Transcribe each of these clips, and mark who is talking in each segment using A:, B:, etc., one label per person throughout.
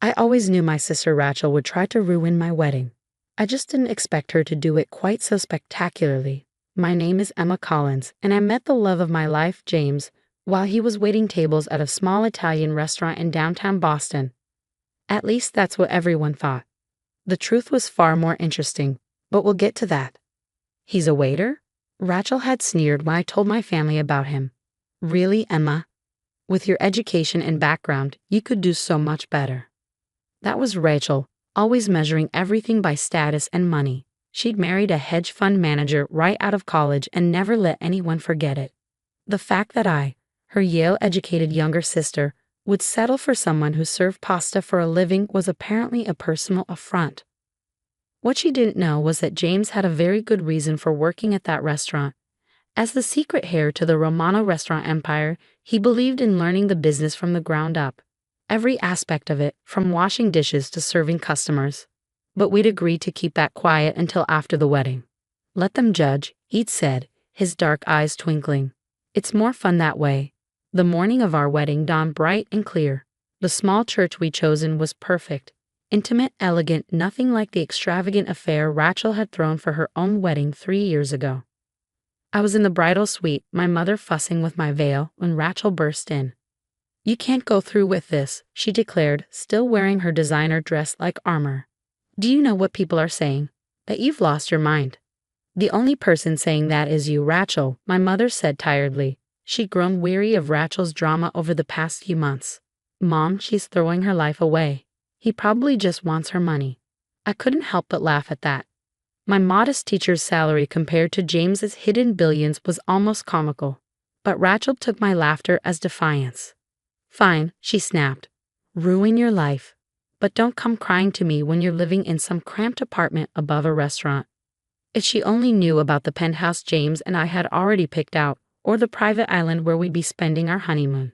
A: I always knew my sister Rachel would try to ruin my wedding. I just didn't expect her to do it quite so spectacularly. My name is Emma Collins, and I met the love of my life, James, while he was waiting tables at a small Italian restaurant in downtown Boston. At least that's what everyone thought. The truth was far more interesting, but we'll get to that. He's a waiter? Rachel had sneered when I told my family about him. Really, Emma? With your education and background, you could do so much better. That was Rachel, always measuring everything by status and money. She'd married a hedge fund manager right out of college and never let anyone forget it. The fact that I, her Yale-educated younger sister, would settle for someone who served pasta for a living was apparently a personal affront. What she didn't know was that James had a very good reason for working at that restaurant. As the secret heir to the Romano restaurant empire, he believed in learning the business from the ground up. Every aspect of it, from washing dishes to serving customers. But we'd agreed to keep that quiet until after the wedding. Let them judge, he'd said, his dark eyes twinkling. It's more fun that way. The morning of our wedding dawned bright and clear. The small church we'd chosen was perfect. Intimate, elegant, nothing like the extravagant affair Rachel had thrown for her own wedding 3 years ago. I was in the bridal suite, my mother fussing with my veil, when Rachel burst in. You can't go through with this, she declared, still wearing her designer dress like armor. Do you know what people are saying? That you've lost your mind. The only person saying that is you, Rachel, my mother said tiredly. She'd grown weary of Rachel's drama over the past few months. Mom, she's throwing her life away. He probably just wants her money. I couldn't help but laugh at that. My modest teacher's salary compared to James's hidden billions was almost comical. But Rachel took my laughter as defiance. Fine, she snapped. Ruin your life. But don't come crying to me when you're living in some cramped apartment above a restaurant. If she only knew about the penthouse James and I had already picked out, or the private island where we'd be spending our honeymoon.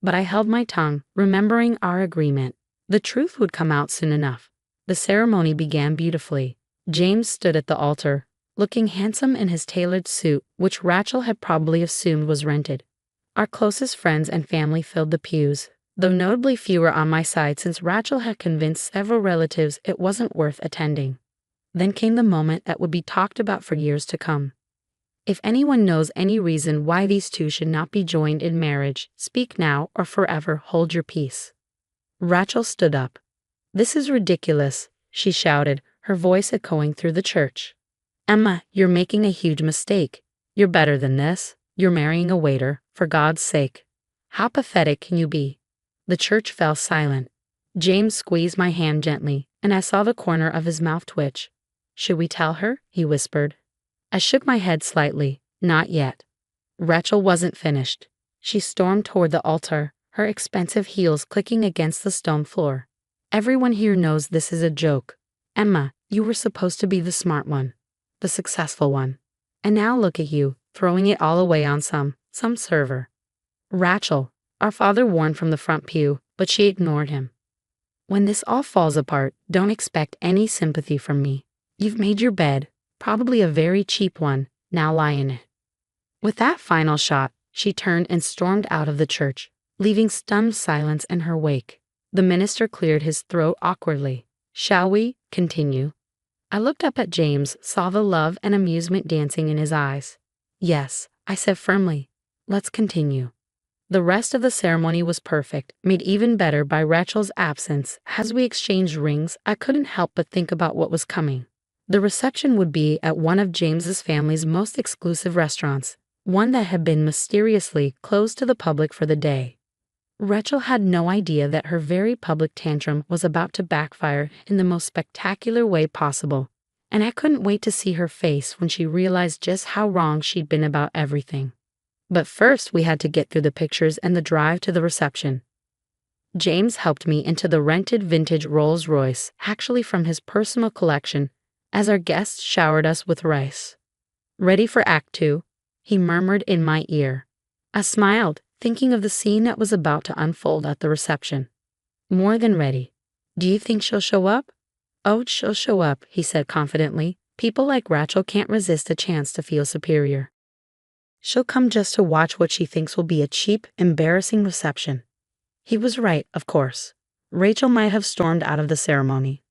A: But I held my tongue, remembering our agreement. The truth would come out soon enough. The ceremony began beautifully. James stood at the altar, looking handsome in his tailored suit, which Rachel had probably assumed was rented. Our closest friends and family filled the pews, though notably fewer on my side since Rachel had convinced several relatives it wasn't worth attending. Then came the moment that would be talked about for years to come. If anyone knows any reason why these two should not be joined in marriage, speak now or forever hold your peace. Rachel stood up. This is ridiculous, she shouted, her voice echoing through the church. Emma, you're making a huge mistake. You're better than this. You're marrying a waiter, for God's sake. How pathetic can you be? The church fell silent. James squeezed my hand gently, and I saw the corner of his mouth twitch. Should we tell her? He whispered. I shook my head slightly. Not yet. Rachel wasn't finished. She stormed toward the altar, her expensive heels clicking against the stone floor. Everyone here knows this is a joke. Emma, you were supposed to be the smart one, the successful one. And now look at you, throwing it all away on some server. Rachel, our father warned from the front pew, but she ignored him. When this all falls apart, don't expect any sympathy from me. You've made your bed, probably a very cheap one, now lie in it. With that final shot, she turned and stormed out of the church, leaving stunned silence in her wake. The minister cleared his throat awkwardly. Shall we continue? I looked up at James, saw the love and amusement dancing in his eyes. Yes, I said firmly. Let's continue. The rest of the ceremony was perfect, made even better by Rachel's absence. As we exchanged rings, I couldn't help but think about what was coming. The reception would be at one of James's family's most exclusive restaurants, one that had been mysteriously closed to the public for the day. Rachel had no idea that her very public tantrum was about to backfire in the most spectacular way possible, and I couldn't wait to see her face when she realized just how wrong she'd been about everything. But first we had to get through the pictures and the drive to the reception. James helped me into the rented vintage Rolls-Royce, actually from his personal collection, as our guests showered us with rice. Ready for Act 2? He murmured in my ear. I smiled, thinking of the scene that was about to unfold at the reception. More than ready. Do you think she'll show up? Oh, she'll show up, he said confidently. People like Rachel can't resist a chance to feel superior. She'll come just to watch what she thinks will be a cheap, embarrassing reception. He was right, of course. Rachel might have stormed out of the ceremony,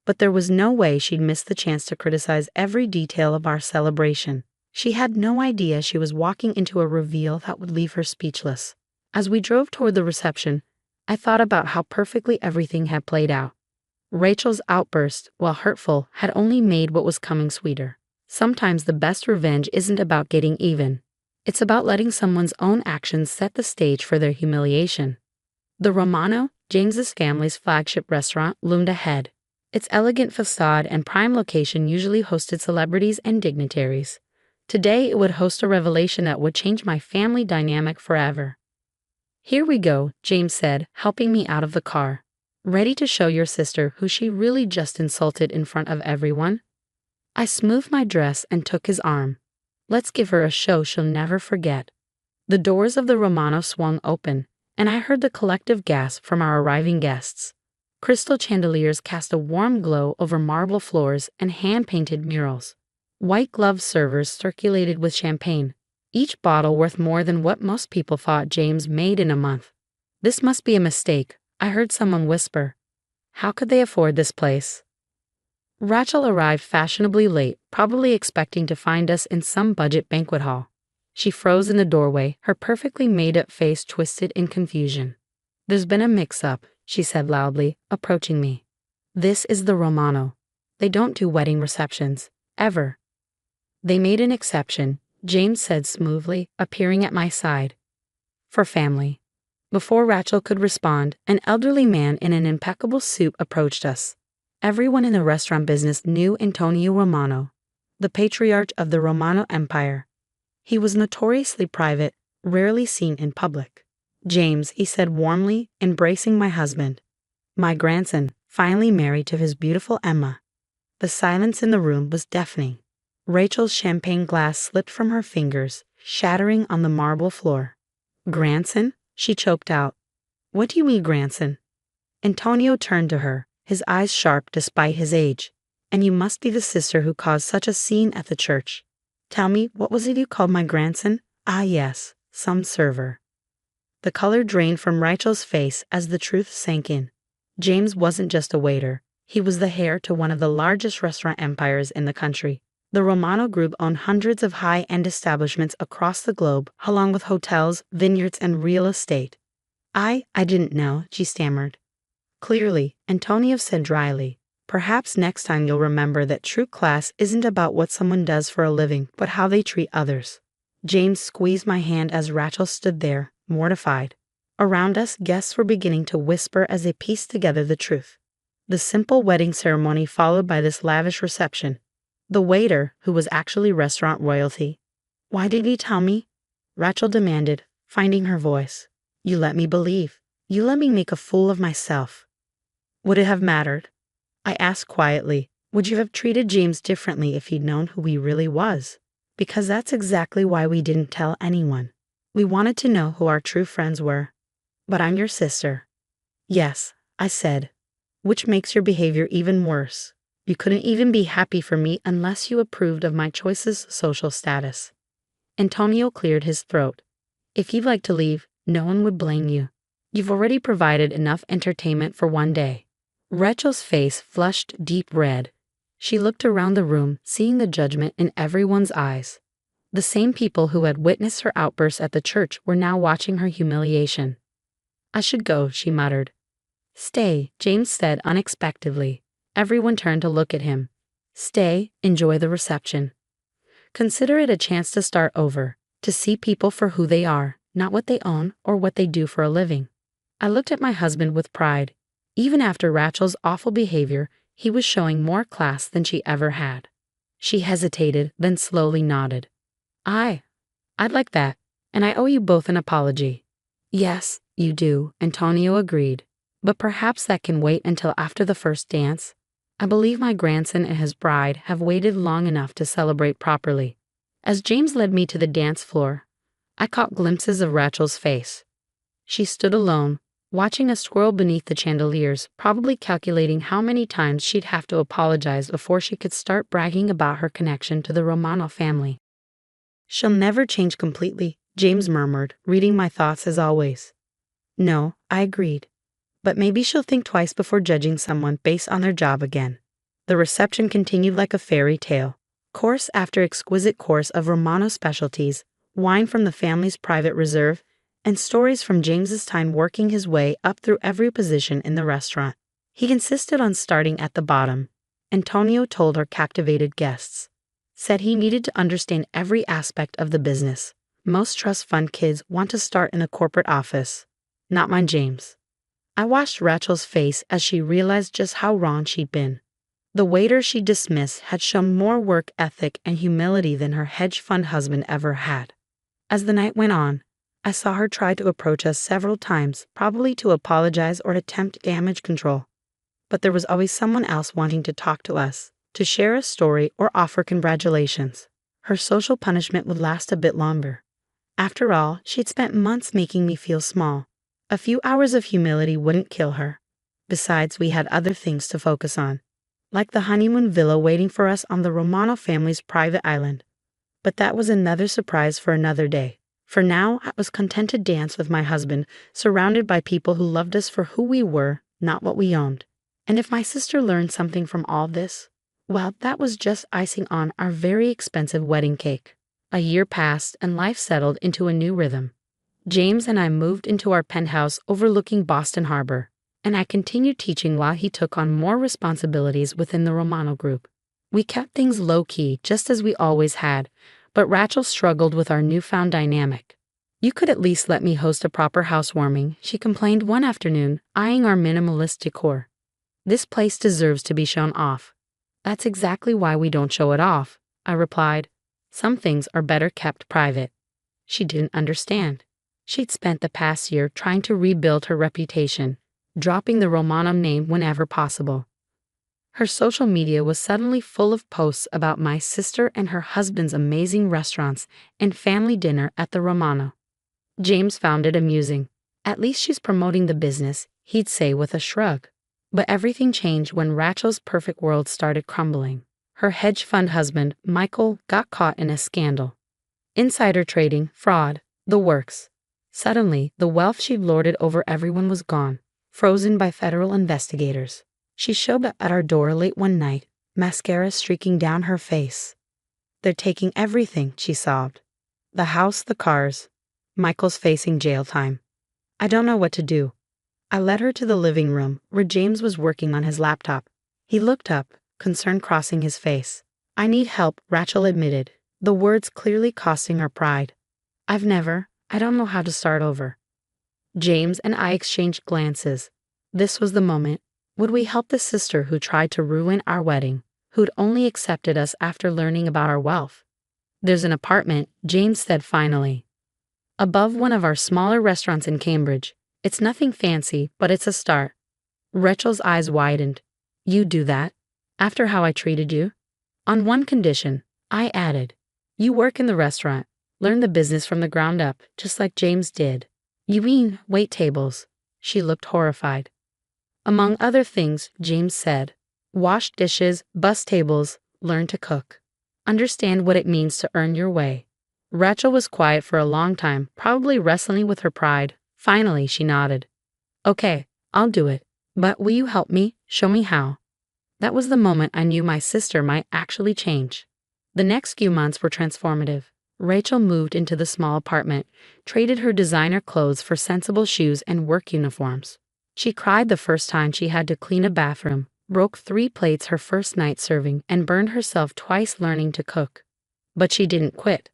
A: but there was no way she'd miss the chance to criticize every detail of our celebration. She had no idea she was walking into a reveal that would leave her speechless. As we drove toward the reception, I thought about how perfectly everything had played out. Rachel's outburst, while hurtful, had only made what was coming sweeter. Sometimes the best revenge isn't about getting even. It's about letting someone's own actions set the stage for their humiliation. The Romano, James's family's flagship restaurant, loomed ahead. Its elegant facade and prime location usually hosted celebrities and dignitaries. Today it would host a revelation that would change my family dynamic forever. "Here we go," James said, helping me out of the car. "Ready to show your sister who she really just insulted in front of everyone?" I smoothed my dress and took his arm. "Let's give her a show she'll never forget." The doors of the Romano swung open, and I heard the collective gasp from our arriving guests. Crystal chandeliers cast a warm glow over marble floors and hand-painted murals. White-gloved servers circulated with champagne, each bottle worth more than what most people thought James made in a month. "This must be a mistake," I heard someone whisper. "How could they afford this place?" Rachel arrived fashionably late, probably expecting to find us in some budget banquet hall. She froze in the doorway, her perfectly made-up face twisted in confusion. "There's been a mix-up," she said loudly, approaching me. "This is the Romano. They don't do wedding receptions, ever." "They made an exception," James said smoothly, appearing at my side. "For family." Before Rachel could respond, an elderly man in an impeccable suit approached us. Everyone in the restaurant business knew Antonio Romano, the patriarch of the Romano Empire. He was notoriously private, rarely seen in public. "James," he said warmly, embracing my husband. "My grandson, finally married to his beautiful Emma." The silence in the room was deafening. Rachel's champagne glass slipped from her fingers, shattering on the marble floor. "Grandson?" she choked out. "What do you mean, grandson?" Antonio turned to her, his eyes sharp despite his age. "And you must be the sister who caused such a scene at the church. Tell me, what was it you called my grandson?" "Ah, yes, some server." The color drained from Rachel's face as the truth sank in. James wasn't just a waiter. He was the heir to one of the largest restaurant empires in the country. The Romano Group owned hundreds of high-end establishments across the globe, along with hotels, vineyards, and real estate. I didn't know," she stammered. "Clearly," Antonio said dryly. "Perhaps next time you'll remember that true class isn't about what someone does for a living, but how they treat others." James squeezed my hand as Rachel stood there, mortified. Around us, guests were beginning to whisper as they pieced together the truth. The simple wedding ceremony followed by this lavish reception. The waiter, who was actually restaurant royalty. "Why did he tell me?" Rachel demanded, finding her voice. "You let me believe. You let me make a fool of myself." "Would it have mattered?" I asked quietly. "Would you have treated James differently if he'd known who he really was?" "Because that's exactly why we didn't tell anyone. We wanted to know who our true friends were." "But I'm your sister." "Yes," I said. "Which makes your behavior even worse. You couldn't even be happy for me unless you approved of my choice's social status." Antonio cleared his throat. "If you'd like to leave, no one would blame you. You've already provided enough entertainment for one day." Rachel's face flushed deep red. She looked around the room, seeing the judgment in everyone's eyes. The same people who had witnessed her outburst at the church were now watching her humiliation. "I should go," she muttered. "Stay," James said unexpectedly. Everyone turned to look at him. "Stay, enjoy the reception. Consider it a chance to start over, to see people for who they are, not what they own or what they do for a living." I looked at my husband with pride. Even after Rachel's awful behavior, he was showing more class than she ever had. She hesitated, then slowly nodded. I'd like that, and I owe you both an apology." "Yes, you do," Antonio agreed. "But perhaps that can wait until after the first dance. I believe my grandson and his bride have waited long enough to celebrate properly." As James led me to the dance floor, I caught glimpses of Rachel's face. She stood alone, watching us twirl beneath the chandeliers, probably calculating how many times she'd have to apologize before she could start bragging about her connection to the Romano family. "She'll never change completely," James murmured, reading my thoughts as always. "No," I agreed. but maybe she'll think twice before judging someone based on their job again. The reception continued like a fairy tale. Course after exquisite course of Romano specialties, wine from the family's private reserve, and stories from James's time working his way up through every position in the restaurant. He insisted on starting at the bottom. Antonio told our captivated guests. Said he needed to understand every aspect of the business. Most trust fund kids want to start in a corporate office. Not mine, James. I watched Rachel's face as she realized just how wrong she'd been. The waiter she dismissed had shown more work ethic and humility than her hedge fund husband ever had. As the night went on, I saw her try to approach us several times, probably to apologize or attempt damage control. But there was always someone else wanting to talk to us, to share a story or offer congratulations. Her social punishment would last a bit longer. After all, she'd spent months making me feel small. A few hours of humility wouldn't kill her. Besides, we had other things to focus on, like the honeymoon villa waiting for us on the Romano family's private island. But that was another surprise for another day. For now, I was content to dance with my husband, surrounded by people who loved us for who we were, not what we owned. And if my sister learned something from all this, well, that was just icing on our very expensive wedding cake. A year passed and life settled into a new rhythm. James and I moved into our penthouse overlooking Boston Harbor, and I continued teaching while he took on more responsibilities within the Romano group. We kept things low-key, just as we always had, but Rachel struggled with our newfound dynamic. You could at least let me host a proper housewarming, she complained one afternoon, eyeing our minimalist decor. This place deserves to be shown off. That's exactly why we don't show it off, I replied. Some things are better kept private. She didn't understand. She'd spent the past year trying to rebuild her reputation, dropping the Romano name whenever possible. Her social media was suddenly full of posts about my sister and her husband's amazing restaurants and family dinner at the Romano. James found it amusing. At least she's promoting the business, he'd say with a shrug. But everything changed when Rachel's perfect world started crumbling. Her hedge fund husband, Michael, got caught in a scandal. Insider trading, fraud, the works. Suddenly, the wealth she'd lorded over everyone was gone, frozen by federal investigators. She showed up at our door late one night, mascara streaking down her face. They're taking everything, she sobbed. The house, the cars. Michael's facing jail time. I don't know what to do. I led her to the living room, where James was working on his laptop. He looked up, concern crossing his face. I need help, Rachel admitted, the words clearly costing her pride. I don't know how to start over. James and I exchanged glances. This was the moment. Would we help the sister who tried to ruin our wedding, who'd only accepted us after learning about our wealth? There's an apartment, James said finally, above one of our smaller restaurants in Cambridge. It's nothing fancy, but it's a start. Rachel's eyes widened. You do that? After how I treated you? On one condition, I added. You work in the restaurant, learn the business from the ground up, just like James did. You mean wait tables? She looked horrified. Among other things, James said. Wash dishes, bus tables, learn to cook. Understand what it means to earn your way. Rachel was quiet for a long time, probably wrestling with her pride. Finally, she nodded. Okay, I'll do it. But will you help me? Show me how. That was the moment I knew my sister might actually change. The next few months were transformative. Rachel moved into the small apartment, traded her designer clothes for sensible shoes and work uniforms. She cried the first time she had to clean a bathroom, broke 3 plates her first night serving, and burned herself twice learning to cook. But she didn't quit.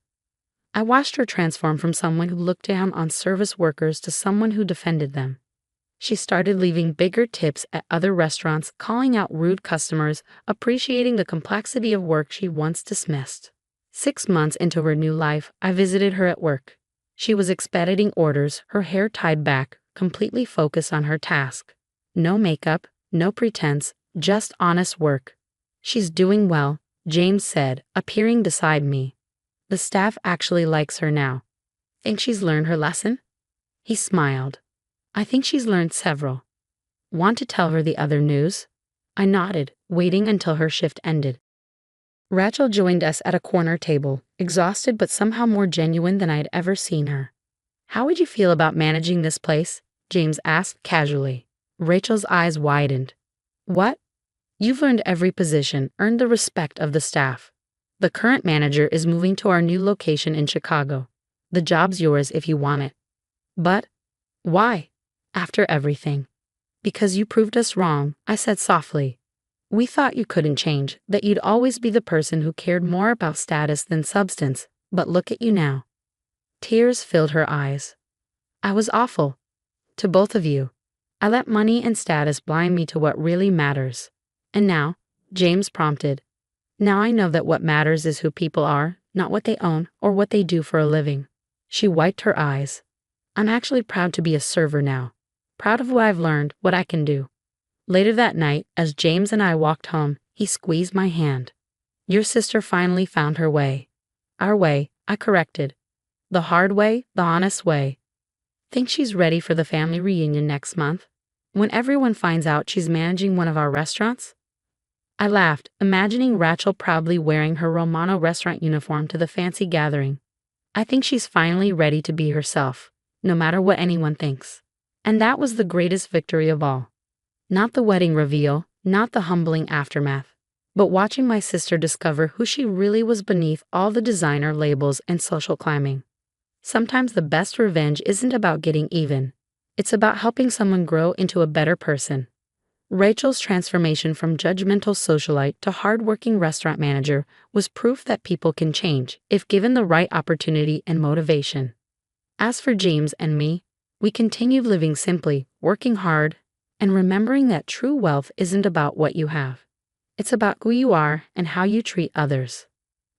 A: I watched her transform from someone who looked down on service workers to someone who defended them. She started leaving bigger tips at other restaurants, calling out rude customers, appreciating the complexity of work she once dismissed. 6 months into her new life, I visited her at work. She was expediting orders, her hair tied back, completely focused on her task. No makeup, no pretense, just honest work. She's doing well, James said, appearing beside me. The staff actually likes her now. Think she's learned her lesson? He smiled. I think she's learned several. Want to tell her the other news? I nodded, waiting until her shift ended. Rachel joined us at a corner table, exhausted but somehow more genuine than I had ever seen her. How would you feel about managing this place? James asked casually. Rachel's eyes widened. What? You've earned every position, earned the respect of the staff. The current manager is moving to our new location in Chicago. The job's yours if you want it. But why? After everything. Because you proved us wrong, I said softly. We thought you couldn't change, that you'd always be the person who cared more about status than substance, but look at you now. Tears filled her eyes. I was awful. To both of you. I let money and status blind me to what really matters. And now, James prompted. Now I know that what matters is who people are, not what they own or what they do for a living. She wiped her eyes. I'm actually proud to be a server now. Proud of what I've learned, what I can do. Later that night, as James and I walked home, he squeezed my hand. Your sister finally found her way. Our way, I corrected. The hard way, the honest way. Think she's ready for the family reunion next month? When everyone finds out she's managing one of our restaurants? I laughed, imagining Rachel proudly wearing her Romano restaurant uniform to the fancy gathering. I think she's finally ready to be herself, no matter what anyone thinks. And that was the greatest victory of all. Not the wedding reveal, not the humbling aftermath, but watching my sister discover who she really was beneath all the designer labels and social climbing. Sometimes the best revenge isn't about getting even. It's about helping someone grow into a better person. Rachel's transformation from judgmental socialite to hardworking restaurant manager was proof that people can change if given the right opportunity and motivation. As for James and me, we continued living simply, working hard, and remembering that true wealth isn't about what you have. It's about who you are and how you treat others.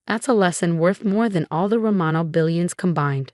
A: That's a lesson worth more than all the Romano billions combined.